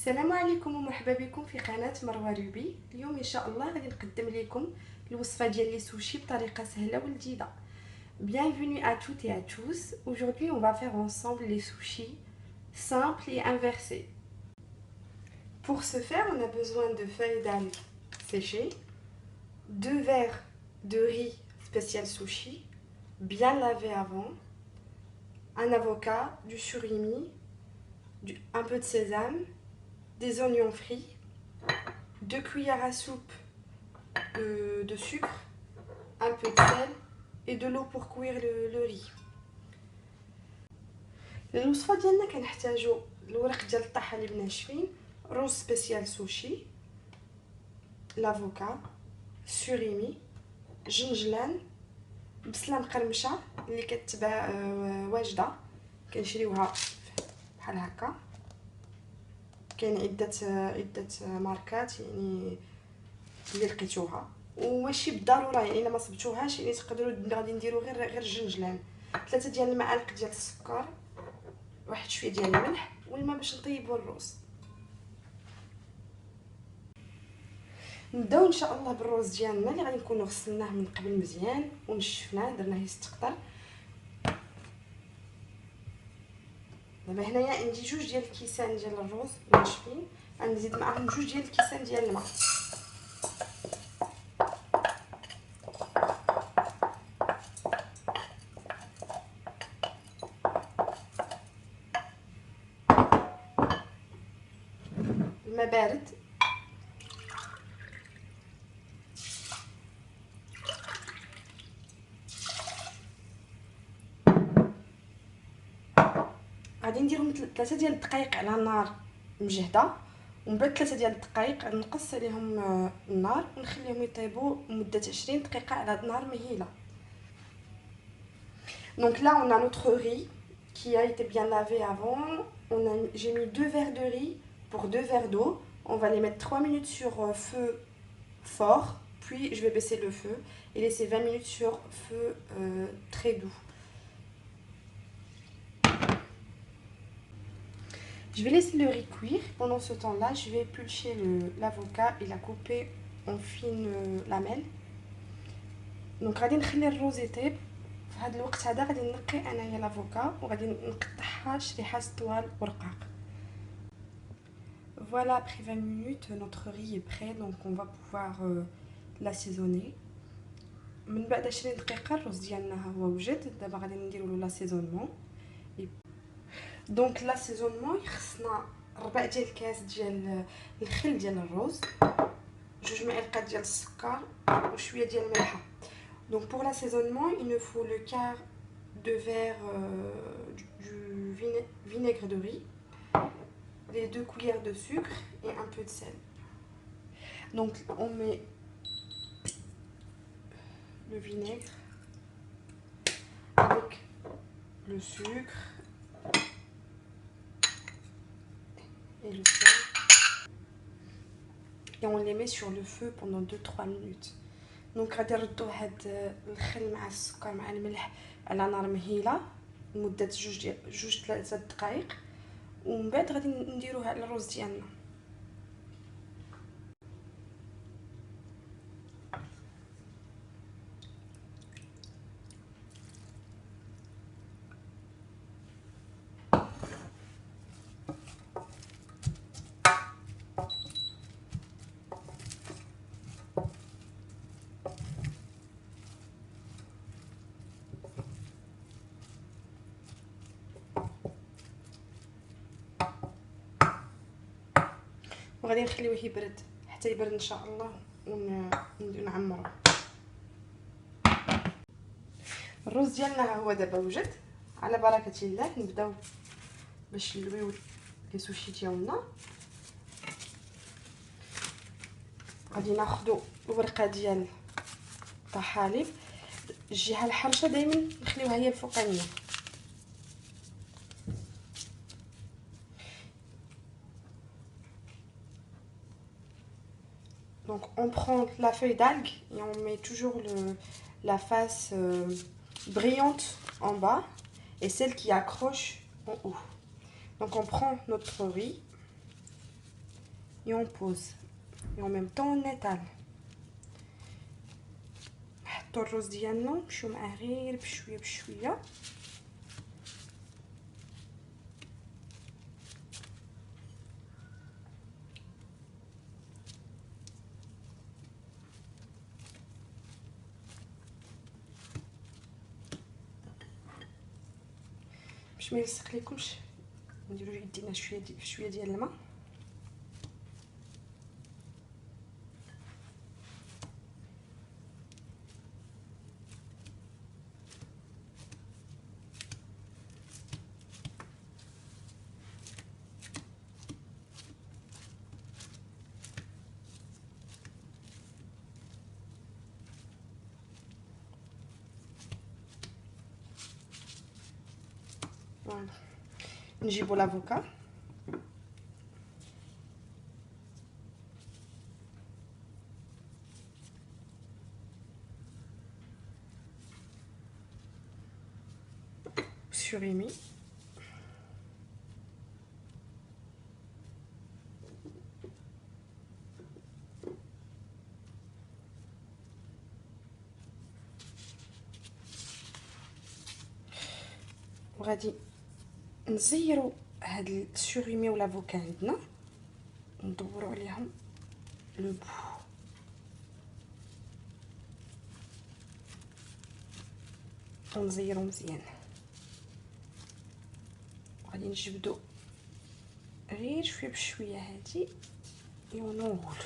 السلام عليكم ومرحبا بكم في قناة مروى روبي. اليوم ان شاء الله غادي نقدم لكم الوصفه ديال لي سوشي بطريقه سهله ولذيذه. Bienvenue à toutes et à tous. Aujourd'hui, on va faire ensemble les sushis simples et inversés. Pour ce faire, on a besoin de feuilles d'algues séchées, 2 verres de riz spécial sushi, bien lavé avant, un avocat, du surimi, un peu de sésame, des oignons frits, 2 cuillères à soupe de sucre, un peu de sel et de l'eau pour cuire le riz. للوصفه ديالنا كنحتاجو الورق ديال الطاحه اللي بناشفين، روز سبيسيال سوشي، لافوكا، سوريمي، جنجلان، بصله مقرمشه اللي كتباع واجده كنشريوها بحال هكا. كاين عده ماركات يعني اللي لقيتوها، وماشي بالضروره يعني الا ما صبتوهاش يعني تقدروا غادي نديروا غير الجنجلان. 3 ديال المعالق ديال السكر، واحد شويه ديال الملح والماء باش نطيبوا الروز. نبداو ان شاء الله بالروز ديالنا اللي غادي نكونوا غسلناه من قبل مزيان ونشفناه درناه يستقطر. دابا هنايا عندي 2 ديال الكيسان ديال الروز ناشفين، غنزيد معاهم 2 ديال الكيسان ديال الماء. الماء بارد. غادي نديرهم 3 ديال الدقائق على نار مجهده، ومن بعد 3 ديال الدقائق نقص عليهم النار ونخليهم يطيبوا مده 20 دقيقه على نار مهيله. Donc là on a notre riz qui a été bien lavé avant. J'ai mis 2 verres de riz pour 2 verres d'eau. On va les mettre 3 minutes sur feu fort, puis je vais baisser le feu et laisser 20 minutes sur feu très doux. Je vais laisser le riz cuire. Pendant ce temps-là, je vais éplucher l'avocat et la couper en fines lamelles. Donc غادي نخلي الروز يطيب. في هذا الوقت هذا غادي نقي انايا لافوكا وغادي نقطعها شريحات طوال ورقاق. Voilà, après 20 minutes, notre riz est prêt, donc on va pouvoir l'assaisonner. من بعد 20 دقيقة الروز ديالنا هو وجد. دابا غادي نديرو له لاسيزونمون. دونك لاسيزونمون خصنا 4 ديال الكاس ديال الخل ديال الروز، 2 معالق ديال السكر وشويه ديال الملح. Donc pour l'assaisonnement, il nous faut le quart de verre du vinaigre de riz, les 2 cuillères de sucre et un peu de sel. Donc on met le vinaigre avec le sucre et le sel et on les met sur le feu pendant 2-3 minutes. دونك غادي نردو هاد الخل مع السكر مع الملح على نار مهيله لمده 2-3 دقائق، ومن بعد غادي نديروها على الروز ديالنا. وغادي نخليوه يبرد حتى يبرد ان شاء الله ونعمرو. الروز ديالنا هو دابا وجد. على بركه الله نبداو باش نلويو لي سوشي ديالنا. غادي ناخذوا الورقه ديال الطحالب، الجهه الحرشه دائما نخليوها هي الفوقانيه. Donc on prend la feuille d'algue et on met toujours la face brillante en bas et celle qui accroche en haut. Donc on prend notre riz et on pose et en même temps on étale. نحطوا الرز ديالنا نمشيو معاه غير بشويه بشويه. باش ما يلصق لكمش نديرو يدينا شويه ديال الماء. فوالا نجيبو لافوكا surimi. وغادي نزيروا هاد السوريمي ولا فوكا عندنا ندوروا عليهم لو بو. ونزيروا مزيان. غادي نجبدوا غير شويه بشويه هادي ونغول.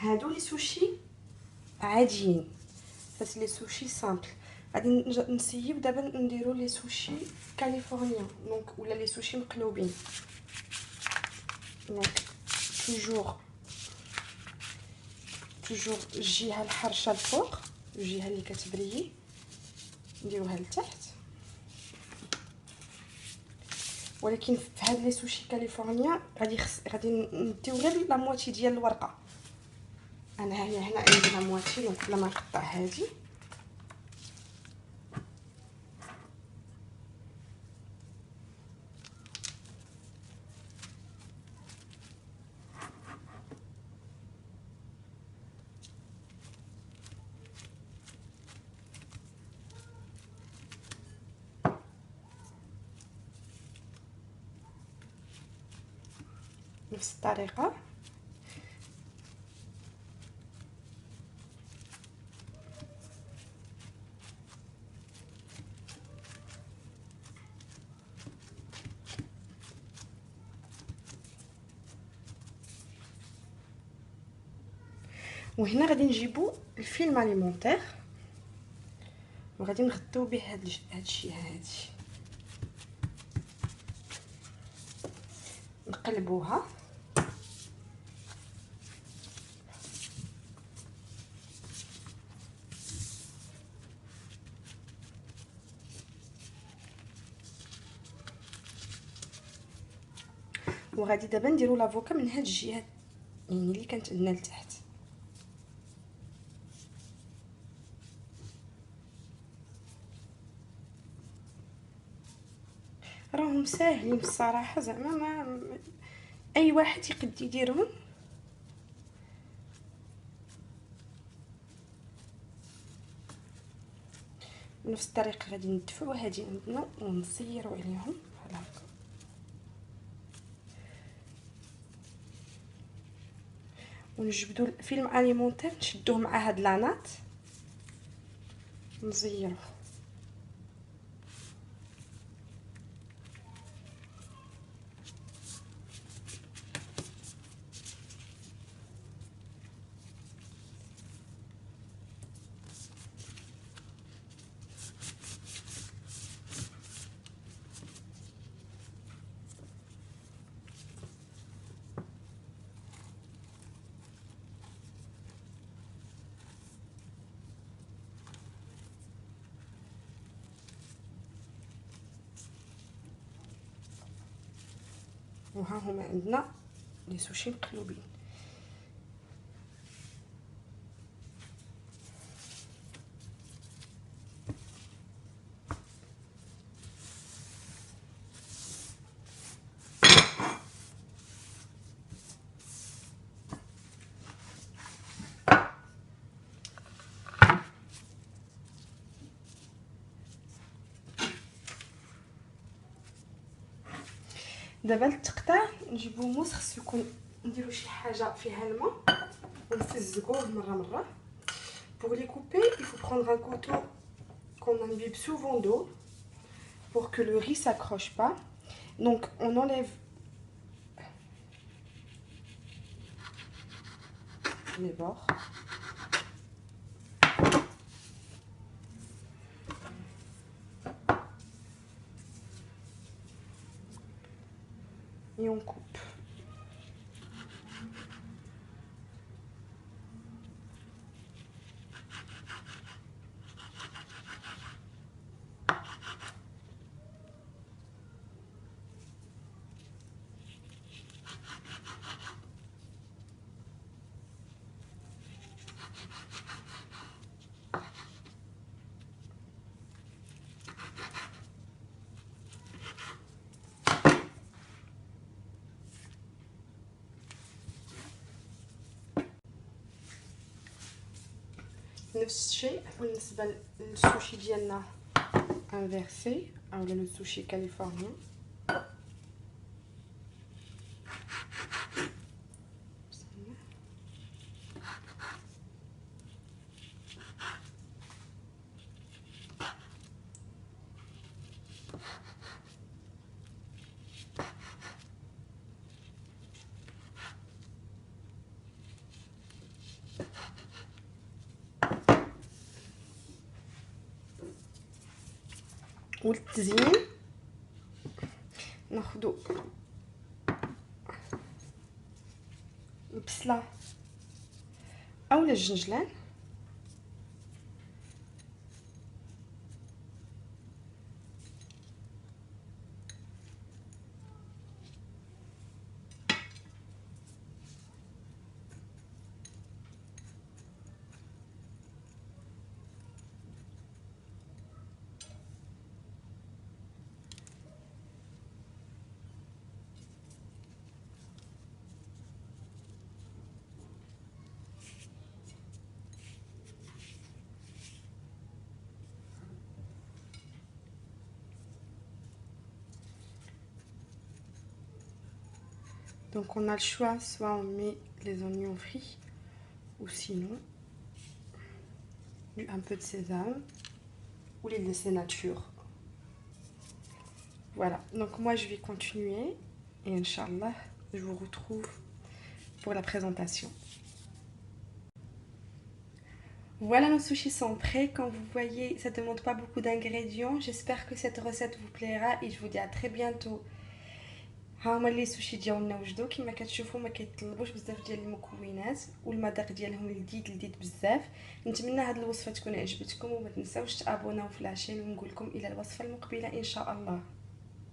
هادو لي سوشي عاديين، هاد لي سوشي سامبل. غادي نسيب دابا نديرو لي سوشي كاليفورنيا دونك ولا لي سوشي مقلوبين. دونك توجور الجهه الحرشه الفوق، الجهه اللي كتبريي نديروها لتحت. ولكن في هاد لي سوشي كاليفورنيا غادي نديو غير لا موتي ديال الورقه. انا هنا عندي لا موتي دونك بلا ما نقطع هادي. نفس الطريقه وهنا غادي نجيبو الفيلم اليمونتير وغادي نغطيو به هاد الشيء هادي. نقلبوها وغادي دابا نديرو لافوكا من هاد الجهه يعني اللي كانت عندنا لتحت. راهم ساهلين بصراحه، زعما ما اي واحد يقد يديرهم. بنفس الطريقه غادي ندفعوا هادي عندنا ونصيروا عليهم بحال هكا. ونجبدوا الفيلم اليمونتير نشدوه مع هاد لانات نزيروه. وها هما عندنا لي سوشي مقلوبين. دابا للتقطاع نجيبو موس، خصو يكون نديرو شي حاجه فيها الماء ونفزقوه مره. Pour les couper, il faut prendre un couteau qu'on imbibe souvent d'eau pour que le riz s'accroche pas. Donc on enlève les bords. Et on coupe. نفس الشيء بالنسبه للسوشي ديالنا انفيرسي اولا لو سوشي كاليفورنيان. وللتزيين ناخدو البصله اولا الجنجلان Donc on a le choix, soit on met les oignons frits ou sinon un peu de sésame ou les laisser nature. Voilà, donc moi je vais continuer et Inch'Allah je vous retrouve pour la présentation. Voilà, nos sushis sont prêts. Comme vous voyez, ça ne demande pas beaucoup d'ingrédients. J'espère que cette recette vous plaira et je vous dis à très bientôt. ها هما لي سوشي ديالنا وجدوا كما كتشوفوا، ما كيطلبوش بزاف ديال المكونات والمذاق ديالهم لذيذ بزاف. نتمنى هذه الوصفه تكون عجبتكم وما تنساوش تابوناو في لاشين، ونقول لكم الى الوصفه المقبله ان شاء الله.